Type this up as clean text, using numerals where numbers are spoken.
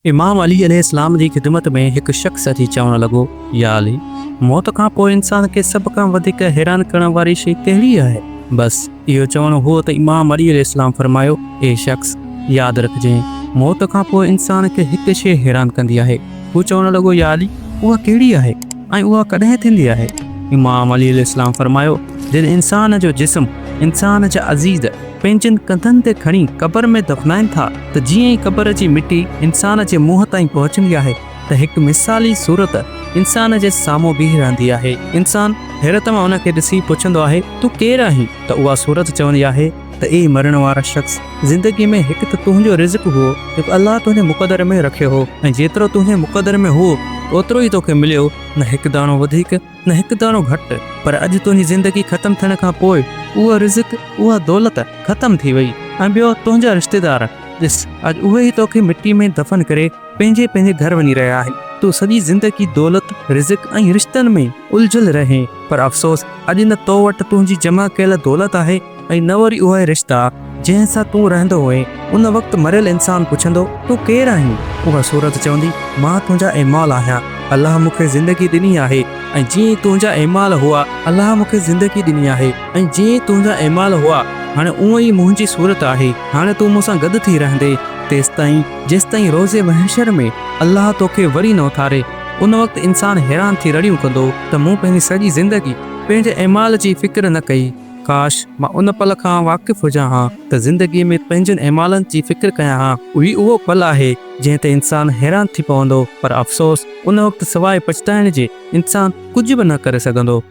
इमाम अली अलैहिस्सलाम जी ख़िदमत में एक शख़्स अची चवण लगो, या अली, मौत खां पोइ इंसान के सब खां वधीक हैरान करण वारी शइ कहिड़ी आहे? बस इहो चवण हुओ त इमाम अली अलैहिस्सलाम फरमायो, ए शख़्स, याद रखिजे, मौत खां पोइ इंसान के हिक शइ हैरान कंदी आहे। हू चवण लगो, या अली, उहा कहिड़ी आहे ऐं उहा कॾहिं थींदी आहे? इमाम अली अलैहिस्सलाम फरमायो, जिन इंसान जो जिस्म इंसान जा अज़ीज़ पंहिंजनि कंधनि ते खणी क़ब्र में दफ़नाइनि था, त जीअं ई क़ब्र जी मिटी इंसान जे मुंहं ताईं पहुचंदी आहे त हिकु मिसाली सूरत इंसान जे साम्हूं बीह रहंदी आहे। इंसान हैरत मां उन खे ॾिसी पुछंदो आहे, तूं केरु आहीं? त उहा सूरत चवंदी आहे त ए मरण वारा शख़्स, ज़िंदगी में हिकु त तुंहिंजो रिज़्क़ हुओ जेको अल्लाह तुंहिंजे मुक़दर में रखियो हो, ऐं जेतिरो तुंहिंजे मुक़दर में हुओ ओतिरो ई तोखे मिलियो, न हिकु दाणो वधीक न हिकु दाणो घटि। पर अॼु तुंहिंजी ज़िंदगी ख़तमु थियण खां पोइ उहा रिज़्क़, उहा दौलत ख़तमु थी वई। ऐं ॿियो, तुंहिंजा रिश्तेदार ॾिस, अॼु उहे ई तोखे मिटी में दफ़न करे पंहिंजे पंहिंजे घर वञी रहिया आहिनि। तूं सॼी ज़िंदगी दौलत, रिज़्क़ ऐं रिश्तनि में उलझियल रहे, पर अफ़सोस अॼु न तो वटि तुंहिंजी जमा कयल दौलत आहे ऐं न वरी उहे रिश्ता जंहिंसां तूं रहंदो हुए। उन वक़्तु मरियल इंसान पुछंदो, तूं केरु आहीं? उहा सूरत चवंदी, मां तुंहिंजा ऐमाल आहियां, अल्लाह मूंखे ज़िंदगी ॾिनी आहे ऐं जीअं तुंहिंजा ऐमाल हुआ अल्लाह मूंखे ज़िंदगी ॾिनी आहे, ऐं जीअं तुंहिंजा ऐमाल हुआ हाणे उहो ई मुंहिंजी सूरत आहे। हाणे तूं मूंसां गॾु थी रहंदे तेसिताईं जेसिताईं रोज़े महशर में अल्लाह तोखे वरी न उथारे। उन वक़्तु इंसान हैरान थी रड़ियूं कंदो त मूं पंहिंजी सॼी ज़िंदगी पंहिंजे ऐमाल जी फ़िक्र न कई। काश मां उन पल खां वाक़िफ़ हुजां हा त ज़िंदगीअ में पंहिंजनि ऐमालनि जी फ़िक्र कयां हा। उहो पल आहे जंहिं ते इंसान हैरान थी पवंदो, पर अफ़सोस उन वक़्तु सवाइ पछताइण जे इंसान कुझु बि न करे सघंदो।